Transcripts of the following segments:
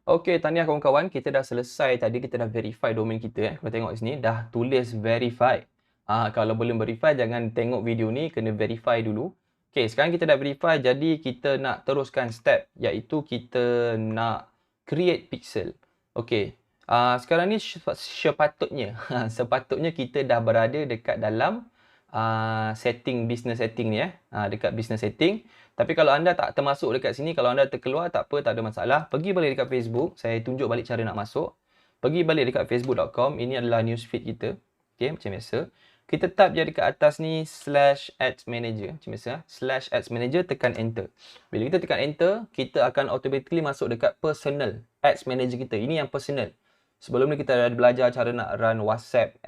Okey, tahniah kawan-kawan. Kita dah selesai tadi, kita dah verify domain kita. Kalau tengok sini, dah tulis verify. Kalau belum verify, jangan tengok video ni, kena verify dulu. Okey, sekarang kita dah verify, jadi kita nak teruskan step, iaitu kita nak create pixel. Okey, sekarang ni sepatutnya, sepatutnya kita dah berada dekat dalam setting, business setting ni. Dekat business setting. Tapi kalau anda tak termasuk dekat sini, kalau anda terkeluar, tak apa, tak ada masalah. Pergi balik dekat Facebook. Saya tunjuk balik cara nak masuk. Pergi balik dekat facebook.com. Ini adalah newsfeed kita. Okay, macam biasa. Kita type je dekat atas ni /ads manager. Macam biasa. /ads manager, tekan enter. Bila kita tekan enter, kita akan automatically masuk dekat personal ads manager kita. Ini yang personal. Sebelum ni kita dah belajar cara nak run WhatsApp,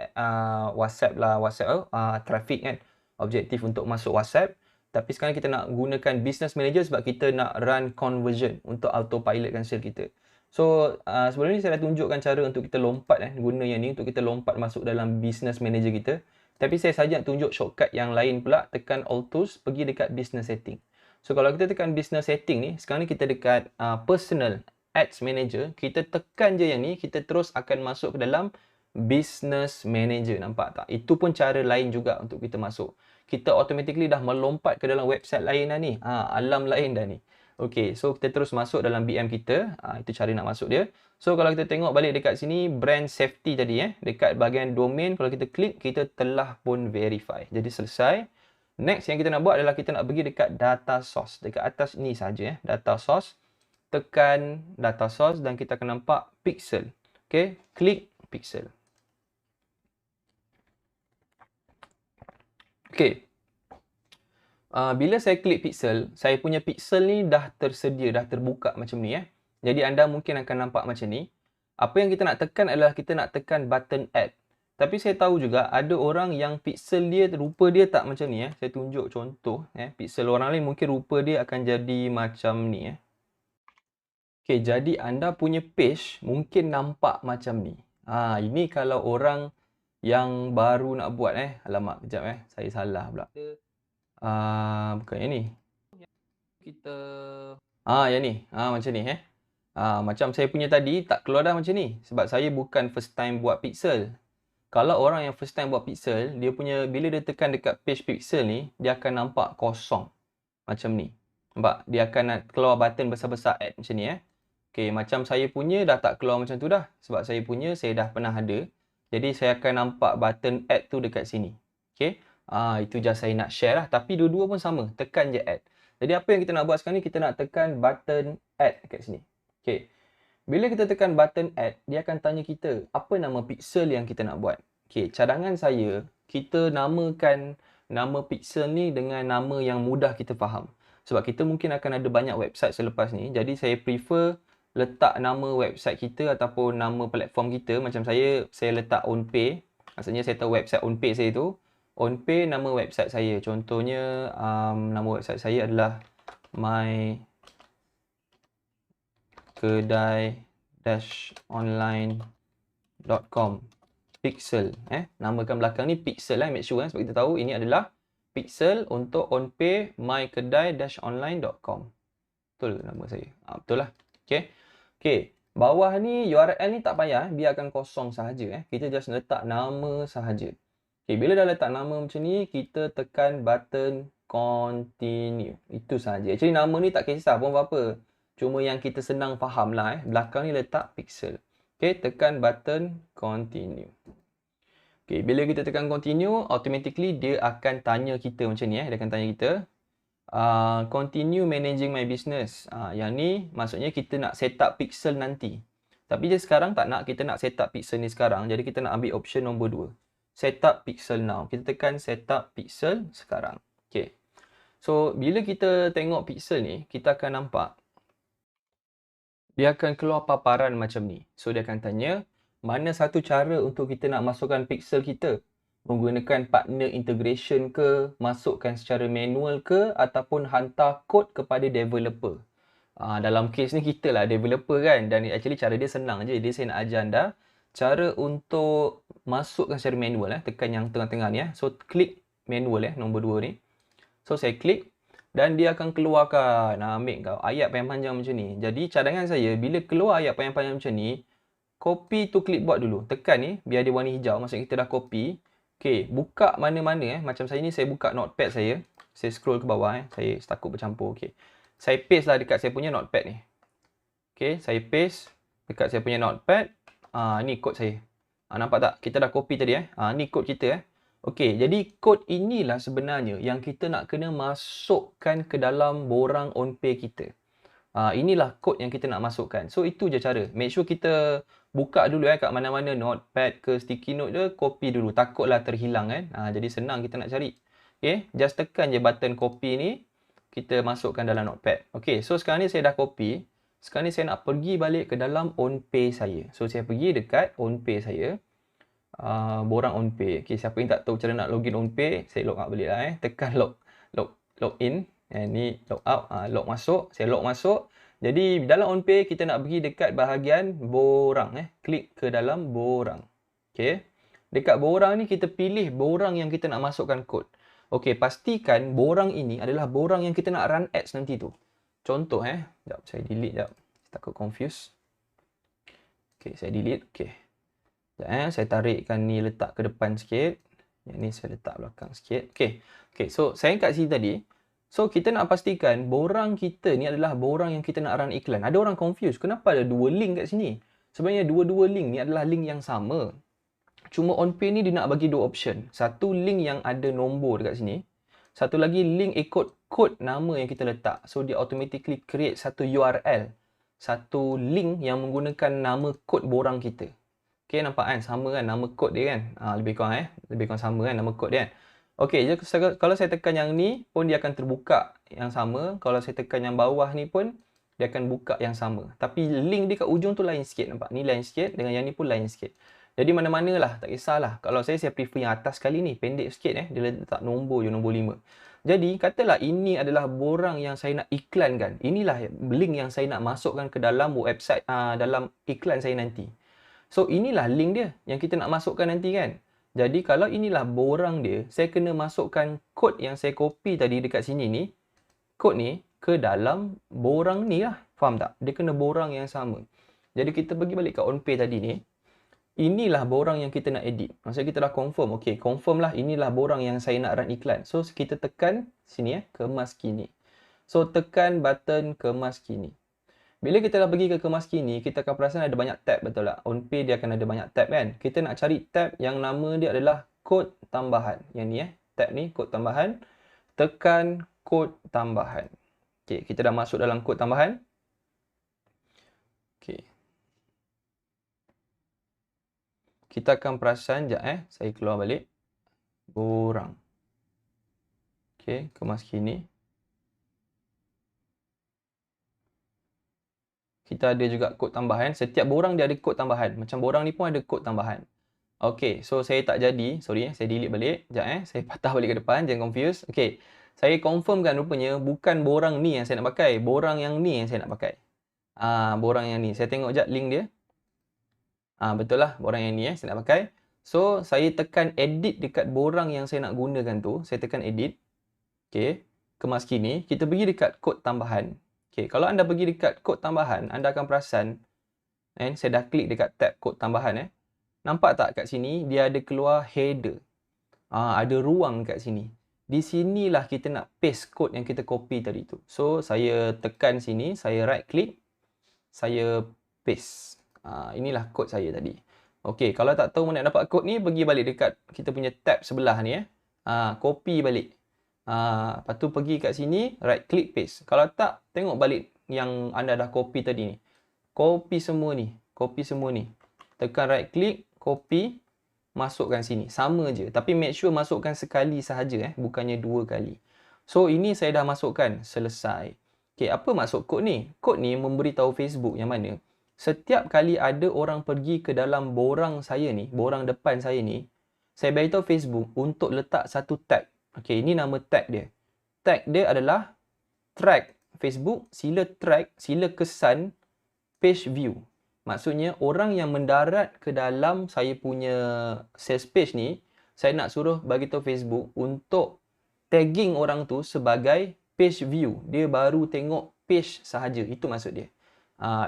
traffic kan. Objektif untuk masuk WhatsApp. Tapi sekarang kita nak gunakan business manager sebab kita nak run conversion untuk autopilotkan sale kita. So, sebelum ni saya dah tunjukkan cara untuk kita lompat guna yang ni untuk kita lompat masuk dalam business manager kita. Tapi saya saja nak tunjuk shortcut yang lain pula, tekan Alt Tools, pergi dekat business setting. So, kalau kita tekan business setting ni, sekarang ni kita dekat personal ads manager, kita tekan je yang ni, kita terus akan masuk ke dalam business manager, nampak tak? Itu pun cara lain juga untuk kita masuk. Kita automatically dah melompat ke dalam website lain dah ni. Alam lain dah ni. Okey, so kita terus masuk dalam BM kita. Itu cara nak masuk dia. So kalau kita tengok balik dekat sini, brand safety tadi dekat bahagian domain, kalau kita klik, kita telah pun verify. Jadi selesai. Next yang kita nak buat adalah kita nak pergi dekat data source. Dekat atas ni saja data source. Tekan data source dan kita akan nampak pixel. Okey, klik pixel. Okey. Bila saya klik pixel, saya punya pixel ni dah tersedia, dah terbuka macam ni Jadi anda mungkin akan nampak macam ni. Apa yang kita nak tekan adalah kita nak tekan button add. Tapi saya tahu juga ada orang yang pixel dia, rupa dia tak macam ni Saya tunjuk contoh pixel orang lain mungkin rupa dia akan jadi macam ni Okey, jadi anda punya page mungkin nampak macam ni. Ini kalau orang yang baru nak buat Alamak, kejap saya salah pula. Bukan yang ni. Kita yang ni. Macam ni macam saya punya tadi tak keluar dah macam ni sebab saya bukan first time buat pixel. Kalau orang yang first time buat pixel, dia punya bila dia tekan dekat page pixel ni, dia akan nampak kosong. Macam ni. Nampak? Dia akan keluar button besar-besar add macam ni Okey, macam saya punya dah tak keluar macam tu dah sebab saya punya saya dah pernah ada. Jadi saya akan nampak button add tu dekat sini. Okey. Itu just saya nak share lah. Tapi dua-dua pun sama. Tekan je add. Jadi apa yang kita nak buat sekarang ni, kita nak tekan button add dekat sini. Okey. Bila kita tekan button add, dia akan tanya kita apa nama pixel yang kita nak buat. Okey, cadangan saya, kita namakan nama pixel ni dengan nama yang mudah kita faham. Sebab kita mungkin akan ada banyak website selepas ni. Jadi saya prefer letak nama website kita ataupun nama platform kita. Macam saya letak OnPay. Maksudnya saya tahu website OnPay saya tu. OnPay nama website saya. Contohnya nama website saya adalah mykedai-online.com Pixel. Namakan belakang ni Pixel make sure sebab kita tahu ini adalah Pixel untuk OnPay mykedai-online.com. Betul nama saya? Betul lah. Okey. Okey. Bawah ni URL ni tak payah, biarkan kosong sahaja Kita just letak nama sahaja. Okay, bila dah letak nama macam ni, kita tekan button continue. Itu sahaja. Actually nama ni tak kisah pun apa-apa. Cuma yang kita senang faham lah Belakang ni letak pixel. Okay, tekan button continue. Okay, bila kita tekan continue, automatically dia akan tanya kita macam ni Dia akan tanya kita, continue managing my business. Yang ni maksudnya kita nak set up pixel nanti. Tapi dia sekarang tak nak, kita nak set up pixel ni sekarang. Jadi kita nak ambil option nombor 2. Setup pixel now. Kita tekan setup pixel sekarang. Okay. So, bila kita tengok pixel ni, kita akan nampak dia akan keluar paparan macam ni. So, dia akan tanya, mana satu cara untuk kita nak masukkan pixel kita? Menggunakan partner integration ke, masukkan secara manual ke, ataupun hantar kod kepada developer. Dalam case ni kita lah developer kan. Dan actually cara dia senang je. Dia saya nak ajar anda cara untuk masukkan secara manual tekan yang tengah-tengah ni So klik manual nombor 2 ni. So saya klik. dan dia akan keluarkan, ambil kau ayat panjang-panjang macam ni. Jadi cadangan saya, bila keluar ayat panjang-panjang macam ni, copy to clipboard dulu. Tekan ni, biar dia warna hijau. Maksudnya kita dah copy. Okay, buka mana-mana. Macam saya ni, saya buka notepad saya. Saya scroll ke bawah. Saya takut bercampur. Okay. Saya paste lah dekat saya punya notepad ni. Okay, saya paste dekat saya punya notepad. Ni kod saya. Nampak tak? Kita dah copy tadi. Ni kod kita. Okey, jadi kod inilah sebenarnya yang kita nak kena masukkan ke dalam borang OnPay kita. Inilah kod yang kita nak masukkan. So, itu je cara. Make sure kita buka dulu kat mana-mana notepad ke sticky note je, copy dulu. Takutlah terhilang kan. Jadi, senang kita nak cari. Okay, just tekan je button copy ni. Kita masukkan dalam notepad. Okay, so sekarang ni saya dah copy. Sekarang ni saya nak pergi balik ke dalam OnPay saya. So, saya pergi dekat OnPay saya. Borang OnPay. Okay, siapa yang tak tahu cara nak login OnPay, saya log out balik lah. Tekan log in. Ni log out, log masuk. Saya log masuk. Jadi dalam OnPay kita nak pergi dekat bahagian borang. Klik ke dalam borang. Okay. Dekat borang ni kita pilih borang yang kita nak masukkan kod. Okay, pastikan borang ini adalah borang yang kita nak run ads nanti tu. Contoh sekejap saya delete sekejap. Takut confuse. Okay, saya delete. Okay. Sekejap saya tarikkan ni letak ke depan sikit. Yang ni saya letak belakang sikit. Okay. Okay, so saya kat sini tadi. So, kita nak pastikan borang kita ni adalah borang yang kita nak run iklan. Ada orang confuse. Kenapa ada dua link kat sini? Sebenarnya dua-dua link ni adalah link yang sama. Cuma OnPay ni dia nak bagi dua option. Satu link yang ada nombor dekat sini. Satu lagi link ikut kod nama yang kita letak. So, dia automatically create satu URL. Satu link yang menggunakan nama kod borang kita. Okay, nampak kan? Sama kan nama kod dia kan? Lebih kurang lebih kurang sama kan nama kod dia kan? Okey, kalau saya tekan yang ni pun dia akan terbuka yang sama. Kalau saya tekan yang bawah ni pun dia akan buka yang sama. Tapi link dia kat ujung tu lain sikit, nampak? Ni lain sikit dengan yang ni pun lain sikit. Jadi mana-mana lah, tak kisahlah. Kalau saya prefer yang atas sekali ni, pendek sikit dia letak nombor je, nombor 5. Jadi katalah ini adalah borang yang saya nak iklankan. Inilah link yang saya nak masukkan ke dalam website, dalam iklan saya nanti. So inilah link dia yang kita nak masukkan nanti kan. Jadi kalau inilah borang dia, saya kena masukkan kod yang saya copy tadi dekat sini ni, kod ni ke dalam borang ni lah. Faham tak? Dia kena borang yang sama. Jadi kita pergi balik ke OnPay tadi ni. Inilah borang yang kita nak edit. Maksudnya kita dah confirm. Okey, confirm lah inilah borang yang saya nak run iklan. So kita tekan sini kemas kini. So tekan button kemas kini. Bila kita dah pergi ke kemas kini, kita akan perasan ada banyak tab, betul tak? OnPay dia akan ada banyak tab kan? Kita nak cari tab yang nama dia adalah kod tambahan. Yang ni tab ni kod tambahan. Tekan kod tambahan. Okey, kita dah masuk dalam kod tambahan. Okey. Kita akan perasan sekejap saya keluar balik. Borang. Okey, kemas kini. Kita ada juga kod tambahan. Setiap borang dia ada kod tambahan. Macam borang ni pun ada kod tambahan. Okey, so saya tak jadi. Sorry, saya delete balik. Sekejap saya patah balik ke depan. Jangan confuse. Okey, saya confirmkan rupanya bukan borang ni yang saya nak pakai. Borang yang ni yang saya nak pakai. Borang yang ni. Saya tengok sekejap link dia. Betul lah. Borang yang ni saya nak pakai. So, saya tekan edit dekat borang yang saya nak gunakan tu. Saya tekan edit. Okey, kemas kini. Kita pergi dekat kod tambahan. Okay, kalau anda pergi dekat kod tambahan, anda akan perasan saya dah klik dekat tab kod tambahan. Nampak tak kat sini dia ada keluar header. Ada ruang kat sini. Di sinilah kita nak paste kod yang kita copy tadi tu. So saya tekan sini, saya right click, saya paste. Inilah kod saya tadi. Okey, kalau tak tahu mana nak dapat kod ni, pergi balik dekat kita punya tab sebelah ni copy balik. Lepas tu pergi kat sini, right click paste. Kalau tak, tengok balik yang anda dah copy tadi ni. Copy semua ni. Copy semua ni. Tekan right click, copy, masukkan sini. Sama je. Tapi make sure masukkan sekali sahaja. Bukannya 2 kali. So, ini saya dah masukkan. Selesai. Okay, apa maksud kod ni? Kod ni memberitahu Facebook yang mana setiap kali ada orang pergi ke dalam borang saya ni, borang depan saya ni, saya beritahu Facebook untuk letak satu tag. Okey, ini nama tag dia. Tag dia adalah track Facebook, sila track, sila kesan page view. Maksudnya orang yang mendarat ke dalam saya punya sales page ni, saya nak suruh bagi tahu Facebook untuk tagging orang tu sebagai page view. Dia baru tengok page sahaja. Itu maksud dia.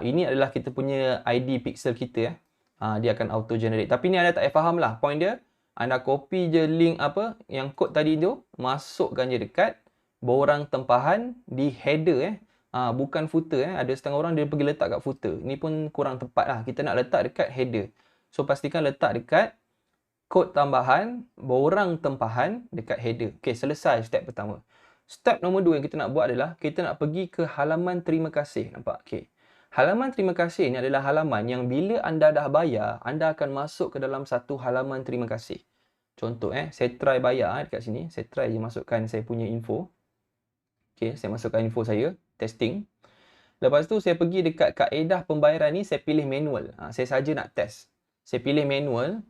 Ini adalah kita punya ID pixel kita. Dia akan auto generate. Tapi ni anda tak faham lah. Point dia, anda copy je link apa yang kod tadi tu, masukkan je dekat borang tempahan di header. Bukan footer. Ada setengah orang dia pergi letak kat footer. Ni pun kurang tepat lah. Kita nak letak dekat header. So pastikan letak dekat kod tambahan borang tempahan dekat header. Okey, selesai step pertama. Step nombor 2 yang kita nak buat adalah kita nak pergi ke halaman terima kasih. Nampak? Okey. Halaman terima kasih ni adalah halaman yang bila anda dah bayar, anda akan masuk ke dalam satu halaman terima kasih. Contoh saya try bayar dekat sini. Saya try je masukkan saya punya info. Okey, saya masukkan info saya, testing. Lepas tu saya pergi dekat kaedah pembayaran ni, saya pilih manual. Saya saja nak test. Saya pilih manual.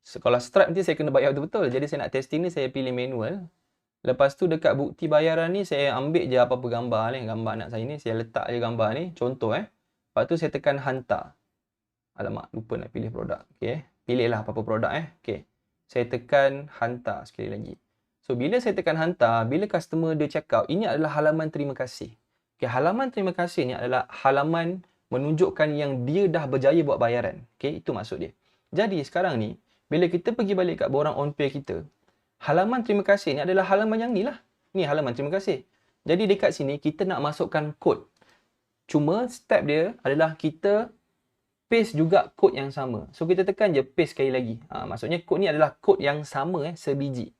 Kalau Stripe nanti saya kena bayar betul-betul. Jadi saya nak testing ni, saya pilih manual. Lepas tu dekat bukti bayaran ni, saya ambil je apa-apa gambar ni. Gambar anak saya ni, saya letak je gambar ni. Contoh Lepas tu saya tekan hantar. Alamak, lupa nak pilih produk. Okay. Pilihlah apa-apa produk Okay. Saya tekan hantar sekali lagi. So, bila saya tekan hantar, bila customer dia check out, ini adalah halaman terima kasih. Okay, halaman terima kasih ni adalah halaman menunjukkan yang dia dah berjaya buat bayaran. Okay, itu maksud dia. Jadi, sekarang ni, bila kita pergi balik kat borang OnPay kita, halaman terima kasih ni adalah halaman yang ni lah. Ni halaman terima kasih. Jadi dekat sini kita nak masukkan kod. Cuma step dia adalah kita paste juga kod yang sama. So kita tekan je paste sekali lagi. Maksudnya kod ni adalah kod yang sama sebiji.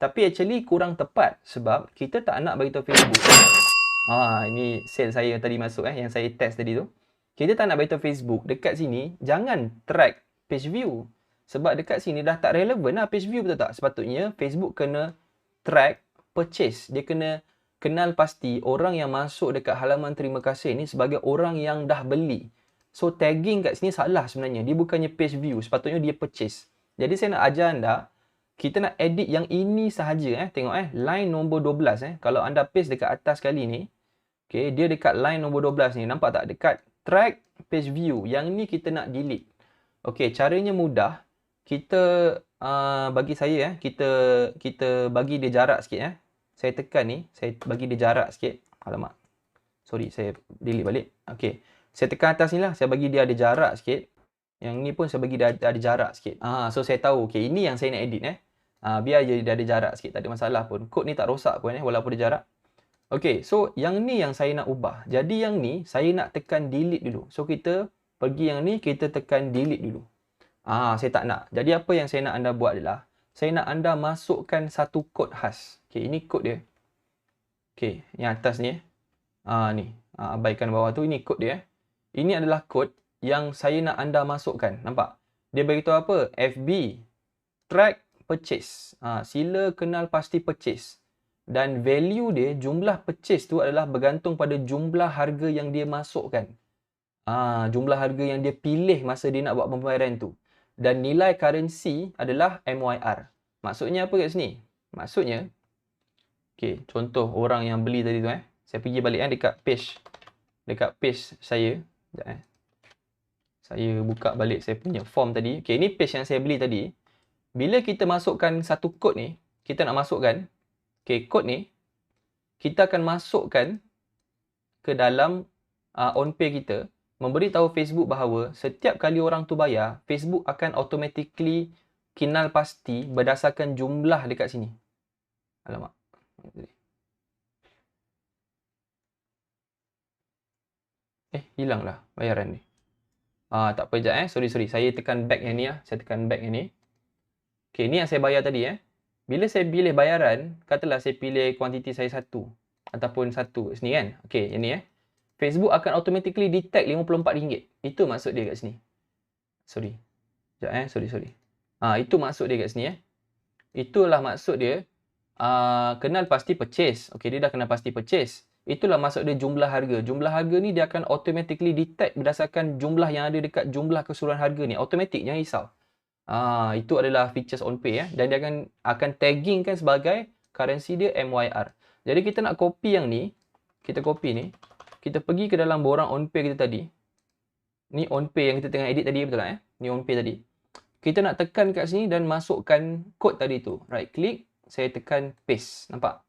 Tapi actually kurang tepat sebab kita tak nak bagi tahu Facebook. Ini sale saya tadi masuk yang saya test tadi tu. Kita tak nak bagi tahu Facebook dekat sini jangan track page view. Sebab dekat sini dah tak relevan lah page view, betul tak? Sepatutnya Facebook kena track purchase. Dia kena kenal pasti orang yang masuk dekat halaman terima kasih ni sebagai orang yang dah beli. So tagging kat sini salah sebenarnya. Dia bukannya page view. Sepatutnya dia purchase. Jadi saya nak ajar anda, kita nak edit yang ini sahaja. Tengok line nombor 12. Kalau anda paste dekat atas kali ni, okay, dia dekat line nombor 12 ni. Nampak tak? Dekat track page view. Yang ni kita nak delete. Okay, caranya mudah. Kita bagi saya kita bagi dia jarak sikit Saya tekan ni, saya bagi dia jarak sikit. Alamak. Sorry, saya delete balik. Okey. Saya tekan atas ni lah, saya bagi dia ada jarak sikit. Yang ni pun saya bagi dia ada jarak sikit. So saya tahu okey, ini yang saya nak edit biar je dia ada jarak sikit, tak ada masalah pun. Kod ni tak rosak pun walaupun dia jarak. Okey, so yang ni yang saya nak ubah. Jadi yang ni saya nak tekan delete dulu. So kita pergi yang ni, kita tekan delete dulu. Saya tak nak. Jadi apa yang saya nak anda buat adalah saya nak anda masukkan satu kod khas. Okey, ini kod dia. Okey, yang atas ni ni. Abaikan bawah tu, ini kod dia. Ini adalah kod yang saya nak anda masukkan. Nampak? Dia beritahu apa? FB track purchase. Sila kenal pasti purchase. Dan value dia, jumlah purchase tu adalah bergantung pada jumlah harga yang dia masukkan. Jumlah harga yang dia pilih masa dia nak buat pembayaran tu. Dan nilai currency adalah MYR. Maksudnya apa kat sini? Maksudnya, okay, contoh orang yang beli tadi tu saya pergi balik dekat page. Dekat page saya. Sekejap Saya buka balik saya punya form tadi. Okay, ini page yang saya beli tadi. Bila kita masukkan satu kod ni, kita nak masukkan, okay, kod ni, kita akan masukkan ke dalam OnPay kita. Memberitahu Facebook bahawa setiap kali orang tu bayar, Facebook akan automatically kenal pasti berdasarkan jumlah dekat sini. Alamak. Hilanglah bayaran ni. Tak apa sekejap Sorry. Saya tekan back yang ni Saya tekan back yang ni. Okay, ni yang saya bayar tadi Bila saya pilih bayaran, katalah saya pilih kuantiti saya 1 ataupun 1 sini kan. Okay, yang ni Facebook akan automatically detect RM54. Itu maksud dia kat sini. Sorry. Sekejap sorry. Itu maksud dia kat sini Itulah maksud dia. Kenal pasti purchase. Okey, dia dah kenal pasti purchase. Itulah maksud dia jumlah harga. Jumlah harga ni dia akan automatically detect berdasarkan jumlah yang ada dekat jumlah keseluruhan harga ni. Automatic, jangan risau. Itu adalah features OnPay dan dia akan tagging kan sebagai currency dia MYR. Jadi kita nak copy yang ni. Kita copy ni. Kita pergi ke dalam borang OnPay kita tadi. Ni OnPay yang kita tengah edit tadi, betul tak Ni OnPay tadi. Kita nak tekan kat sini dan masukkan kod tadi tu. Right click, saya tekan paste. Nampak?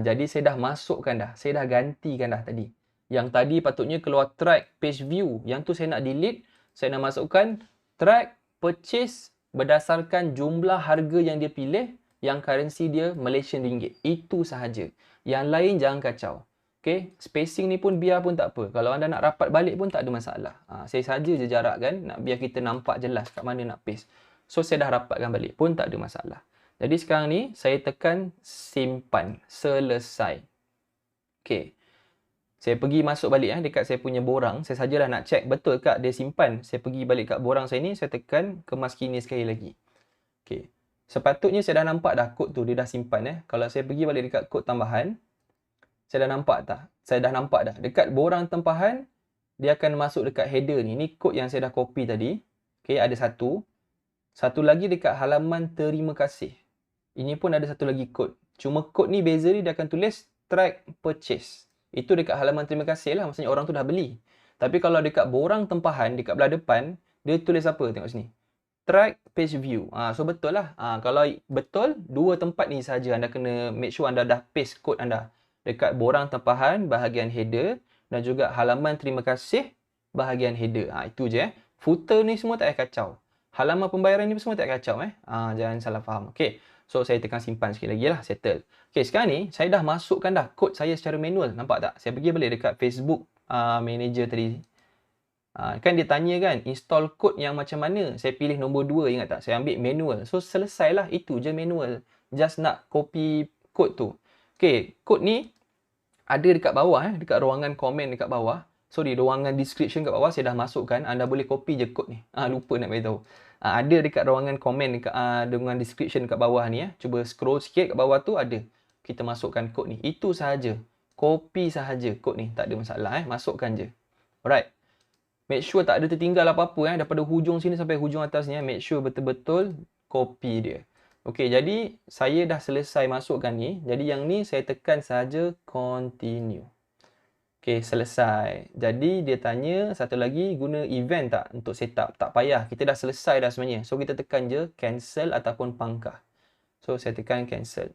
Jadi saya dah masukkan dah. Saya dah gantikan dah tadi. Yang tadi patutnya keluar track page view. Yang tu saya nak delete. Saya nak masukkan track purchase berdasarkan jumlah harga yang dia pilih. Yang currency dia Malaysian Ringgit. Itu sahaja. Yang lain jangan kacau. Okay? Spacing ni pun biar pun tak apa. Kalau anda nak rapat balik pun tak ada masalah. Saya saja je jarakkan. Nak biar kita nampak jelas kat mana nak paste. So saya dah rapatkan balik pun tak ada masalah. Jadi sekarang ni saya tekan simpan, selesai. Okey. Saya pergi masuk balik dekat saya punya borang. Saya sajalah nak check betul tak dia simpan. Saya pergi balik kat borang saya ni, saya tekan kemas kini sekali lagi. Okey. Sepatutnya saya dah nampak dah kod tu dia dah simpan Kalau saya pergi balik dekat kod tambahan, saya dah nampak tak? Saya dah nampak dah. Dekat borang tempahan dia akan masuk dekat header ni. Ni kod yang saya dah copy tadi. Okey, ada satu. Satu lagi dekat halaman terima kasih. Ini pun ada satu lagi kod. Cuma kod ni beza dia akan tulis track purchase. Itu dekat halaman terima kasih lah. Maksudnya orang tu dah beli. Tapi kalau dekat borang tempahan, dekat belah depan, dia tulis apa? Tengok sini. Track page view. So betul lah. Kalau betul, dua tempat ni saja anda kena make sure anda dah paste kod anda. Dekat borang tempahan, bahagian header. Dan juga halaman terima kasih, bahagian header. Itu je Footer ni semua tak payah kacau. Halaman pembayaran ni semua tak kacau jangan salah faham. Okey. So saya tekan simpan sikit lagi lah, settle. Okey, sekarang ni saya dah masukkan dah kod saya secara manual. Nampak tak? Saya pergi balik dekat Facebook manager tadi. Kan dia tanya kan, install kod yang macam mana? Saya pilih nombor 2, ingat tak? Saya ambil manual. So selesailah, itu je manual. Just nak copy kod tu. Okey, kod ni ada dekat bawah dekat ruangan komen dekat bawah. Sorry, ruangan description kat bawah saya dah masukkan. Anda boleh copy je kod ni. Lupa nak beritahu. Ada dekat ruangan komen dekat ruangan description kat bawah ni Cuba scroll sikit kat bawah tu ada. Kita masukkan kod ni. Itu sahaja. Copy sahaja kod ni. Tak ada masalah Masukkan je. Alright. Make sure tak ada tertinggal apa-apa daripada hujung sini sampai hujung atas ni Make sure betul-betul copy dia. Okey, jadi saya dah selesai masukkan ni. Jadi yang ni saya tekan sahaja continue. Okey, selesai. Jadi dia tanya satu lagi, guna event tak untuk setup? Tak payah, kita dah selesai dah sebenarnya. So kita tekan je cancel ataupun pangkah. So saya tekan cancel.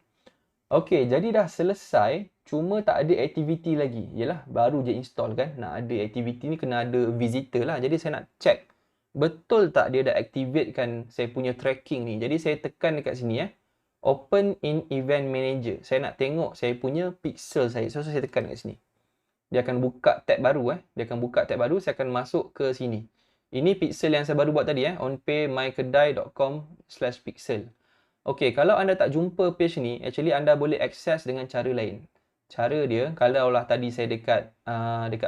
Okey, jadi dah selesai. Cuma tak ada activity lagi. Yalah, baru je install kan. Nak ada activity ni kena ada visitor lah. Jadi saya nak check betul tak dia dah activate kan saya punya tracking ni. Jadi saya tekan dekat sini Open in event manager. Saya nak tengok saya punya pixel saya. So saya tekan dekat sini. Dia akan buka tab baru Dia akan buka tab baru, saya akan masuk ke sini. Ini pixel yang saya baru buat tadi onpaymykedai.com/pixel. Okey, kalau anda tak jumpa page ni, actually anda boleh access dengan cara lain. Cara dia, kalau lah tadi saya dekat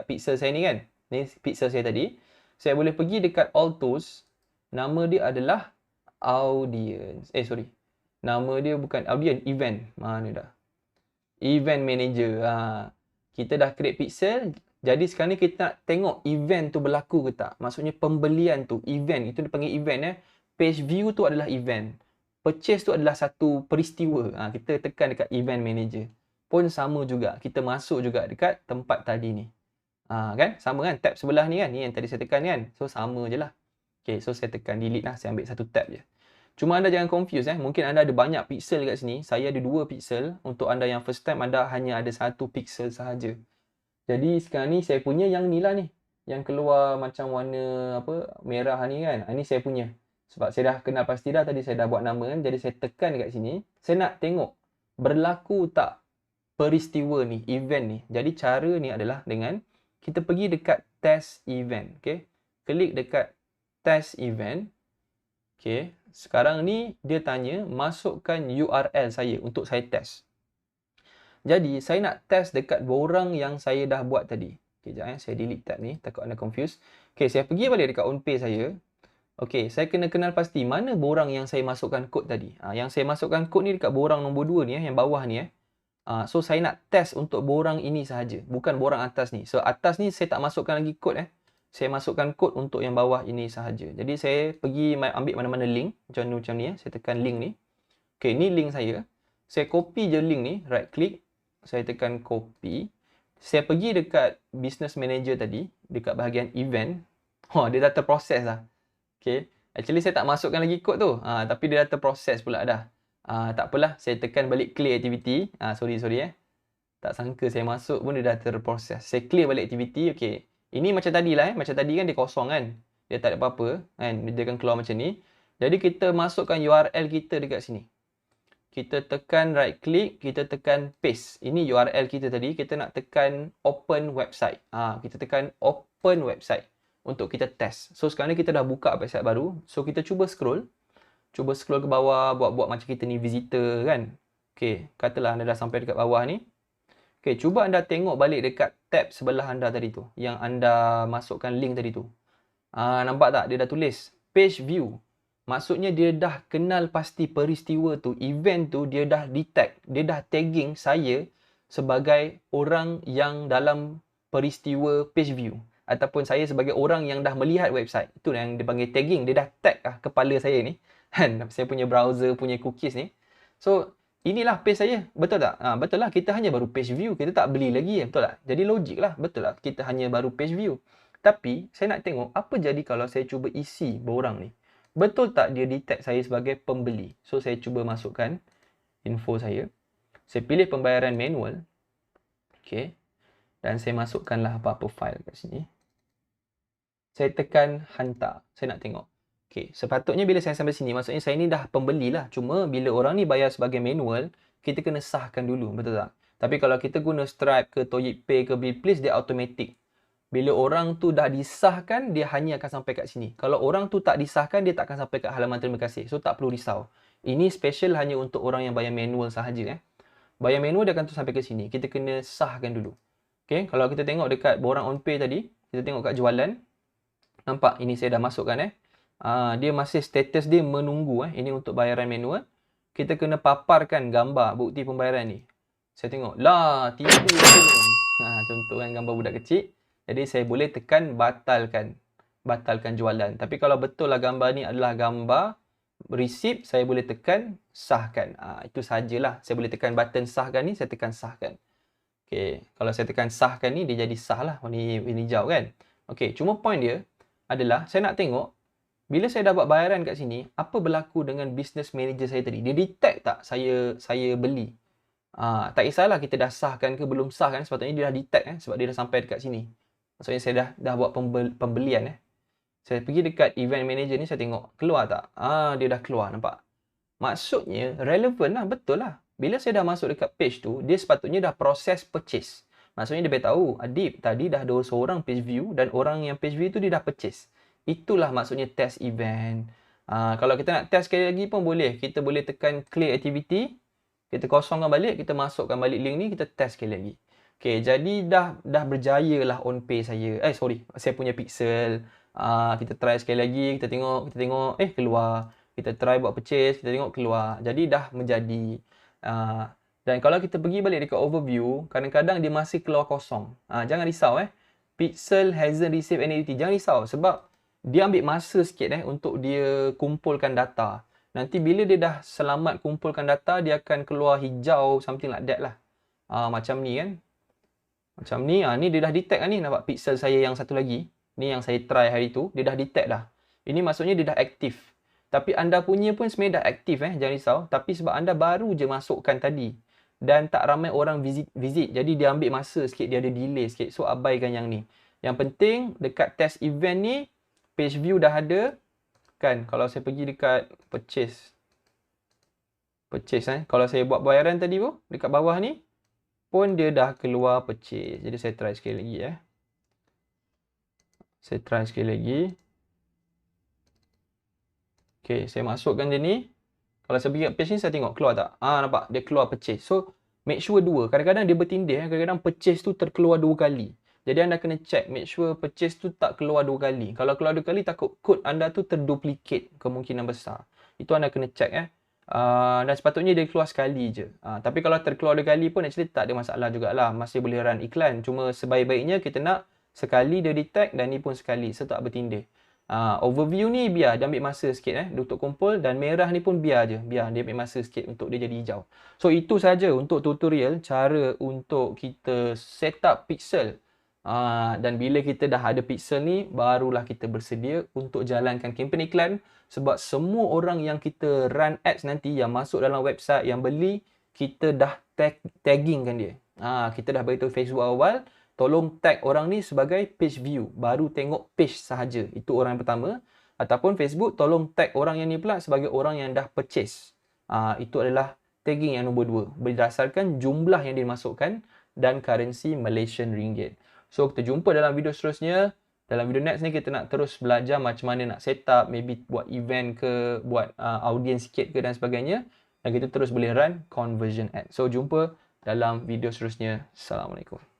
pixel saya ni kan. Ni pixel saya tadi. Saya boleh pergi dekat all tools. Nama dia adalah audience. Nama dia bukan audience, event. Mana dah? Event manager. Kita dah create pixel. Jadi sekarang ni kita nak tengok event tu berlaku ke tak. Maksudnya pembelian tu, event. Itu dipanggil event Page view tu adalah event. Purchase tu adalah satu peristiwa. Kita tekan dekat event manager. Pun sama juga. Kita masuk juga dekat tempat tadi ni. Kan? Sama kan? Tab sebelah ni kan? Ni yang tadi saya tekan kan? So sama je lah. Okay, so saya tekan delete lah. Saya ambil satu tab je. Cuma anda jangan confuse Mungkin anda ada banyak pixel kat sini. Saya ada 2 pixel. Untuk anda yang first time, anda hanya ada 1 pixel sahaja. Jadi sekarang ni saya punya yang ni lah ni. Yang keluar macam warna merah ni kan. Ini saya punya. Sebab saya dah kenal pasti dah tadi saya dah buat nama kan. Jadi saya tekan dekat sini. Saya nak tengok berlaku tak peristiwa ni, event ni. Jadi cara ni adalah dengan kita pergi dekat test event. Okay. Klik dekat test event. Okay. Sekarang ni dia tanya masukkan URL saya untuk saya test. Jadi saya nak test dekat borang yang saya dah buat tadi. Okay, sekejap saya delete tab ni takut anda confused. Okay, saya pergi balik dekat OnPay saya. Okay, saya kena kenal pasti mana borang yang saya masukkan kod tadi. Yang saya masukkan kod ni dekat borang nombor 2 ni yang bawah ni So saya nak test untuk borang ini sahaja, bukan borang atas ni. So atas ni saya tak masukkan lagi kod Saya masukkan kod untuk yang bawah ini sahaja. Jadi saya pergi ambil mana-mana link macam ni Saya tekan link ni. Okay, ni link saya. Saya copy je link ni, right click. Saya tekan copy. Saya pergi dekat business manager tadi, dekat bahagian event. Dia dah terproses lah. Okay. Actually saya tak masukkan lagi kod tu. Tapi dia dah terproses pula dah. Tak apalah, saya tekan balik clear activity. Sorry tak sangka saya masuk pun dia dah terproses. Saya clear balik activity. Okay, ini macam tadi lah macam tadi kan dia kosong kan, dia tak ada apa-apa kan, dia akan keluar macam ni. Jadi kita masukkan URL kita dekat sini. Kita tekan right click, kita tekan paste. Ini URL kita tadi, kita nak tekan open website. Kita tekan open website untuk kita test. So sekarang ni kita dah buka website baru. So kita cuba scroll ke bawah, buat macam kita ni visitor kan. Okay, katalah anda dah sampai dekat bawah ni. Okay, cuba anda tengok balik dekat tab sebelah anda tadi tu, yang anda masukkan link tadi tu. Nampak tak? Dia dah tulis page view. Maksudnya dia dah kenal pasti peristiwa tu, event tu, dia dah detect, dia dah tagging saya sebagai orang yang dalam peristiwa page view. Ataupun saya sebagai orang yang dah melihat website. Itu yang dia panggil tagging. Dia dah tag kepala saya ni. Saya punya browser, punya cookies ni. So, inilah page saya. Betul tak? Betul lah. Kita hanya baru page view. Kita tak beli lagi. Betul tak? Jadi logik lah. Betul lah. Kita hanya baru page view. Tapi, saya nak tengok apa jadi kalau saya cuba isi borang ni. Betul tak dia detect saya sebagai pembeli? So, saya cuba masukkan info saya. Saya pilih pembayaran manual. Okay. Dan saya masukkanlah apa-apa file kat sini. Saya tekan hantar. Saya nak tengok. Okay. Sepatutnya bila saya sampai sini, maksudnya saya ni dah pembeli lah. Cuma bila orang ni bayar sebagai manual, kita kena sahkan dulu. Betul tak? Tapi kalau kita guna Stripe ke Toyip Pay ke Billplease, dia automatic. Bila orang tu dah disahkan, dia hanya akan sampai kat sini. Kalau orang tu tak disahkan, dia tak akan sampai kat halaman terima kasih. So, tak perlu risau. Ini special hanya untuk orang yang bayar manual sahaja. Bayar manual, dia akan tu sampai ke sini. Kita kena sahkan dulu. Okay, kalau kita tengok dekat borang on pay tadi, kita tengok kat jualan. Nampak, ini saya dah masukkan. Dia masih status dia menunggu. Ini untuk bayaran manual. Kita kena paparkan gambar bukti pembayaran ni. Saya tengok, lah, tipu. Contoh kan gambar budak kecil. Jadi saya boleh tekan batalkan jualan. Tapi kalau betul lah gambar ni adalah gambar receipt, saya boleh tekan sahkan. Itu sajalah. Saya boleh tekan button sahkan ni, saya tekan sahkan. Okay. Kalau saya tekan sahkan ni, dia jadi sah lah. Warna hijau kan. Okay. Cuma point dia adalah, saya nak tengok, bila saya dah buat bayaran kat sini, apa berlaku dengan business manager saya tadi? Dia detect tak saya beli? Tak kisahlah kita dah sahkan ke belum sah kan. Sepatutnya dia dah detect sebab dia dah sampai dekat sini. Maksudnya saya dah buat pembelian. Saya pergi dekat event manager ni, saya tengok keluar tak? Dia dah keluar, nampak? Maksudnya relevan lah, betul lah. Bila saya dah masuk dekat page tu, dia sepatutnya dah proses purchase. Maksudnya dia beritahu, Adib, tadi dah ada seorang page view dan orang yang page view tu dia dah purchase. Itulah maksudnya test event. Kalau kita nak test sekali lagi pun boleh. Kita boleh tekan clear activity. Kita kosongkan balik, kita masukkan balik link ni, kita test sekali lagi. Okay, jadi dah berjaya lah on pay saya. Saya punya pixel. Kita try sekali lagi, kita tengok, keluar. Kita try buat purchase, kita tengok keluar. Jadi dah menjadi. Dan kalau kita pergi balik dekat overview, kadang-kadang dia masih keluar kosong. Jangan risau Pixel hasn't received any activity. Jangan risau sebab dia ambil masa sikit untuk dia kumpulkan data. Nanti bila dia dah selamat kumpulkan data, dia akan keluar hijau, something like that lah. Macam ni kan. Macam ni, ni dia dah detect ni. Nampak pixel saya yang satu lagi. Ni yang saya try hari tu, dia dah detect dah. Ini maksudnya dia dah aktif. Tapi anda punya pun sebenarnya dah aktif jangan risau. Tapi sebab anda baru je masukkan tadi. Dan tak ramai orang visit. Jadi dia ambil masa sikit, dia ada delay sikit. So abaikan yang ni. Yang penting dekat test event ni, page view dah ada. Kan, kalau saya pergi dekat purchase. Kalau saya buat bayaran tadi pun, dekat bawah ni, pun dia dah keluar purchase. Jadi saya try sekali lagi Saya try sekali lagi. Okay, saya masukkan dia ni. Kalau saya pergi kat page ni, saya tengok keluar tak? Nampak? Dia keluar purchase. So, make sure dua. Kadang-kadang dia bertindih. Kadang-kadang purchase tu terkeluar 2 kali. Jadi anda kena check. Make sure purchase tu tak keluar 2 kali. Kalau keluar 2 kali, takut kod anda tu terduplicate. Kemungkinan besar. Itu anda kena check dan sepatutnya dia keluar sekali je. Tapi kalau terkeluar 2 kali pun actually tak ada masalah jugalah. Masih boleh run iklan. Cuma sebaik-baiknya kita nak sekali dia detect dan ni pun sekali. So tak bertindih. Overview ni biar dia ambil masa sikit untuk kumpul, dan merah ni pun biar je. Biar dia ambil masa sikit untuk dia jadi hijau. So itu saja untuk tutorial cara untuk kita set up pixel Dan bila kita dah ada pixel ni, barulah kita bersedia untuk jalankan kempen iklan. Sebab semua orang yang kita run ads nanti, yang masuk dalam website, yang beli, kita dah taggingkan dia. Kita dah beritahu Facebook awal, tolong tag orang ni sebagai page view. Baru tengok page sahaja. Itu orang yang pertama. Ataupun Facebook, tolong tag orang yang ni pula sebagai orang yang dah purchase. Itu adalah tagging yang nombor 2. Berdasarkan jumlah yang dimasukkan dan currency Malaysian Ringgit. So, kita jumpa dalam video seterusnya. Dalam video next ni, kita nak terus belajar macam mana nak set up, maybe buat event ke, buat audience sikit ke dan sebagainya. Dan kita terus boleh run conversion ad. So, jumpa dalam video seterusnya. Assalamualaikum.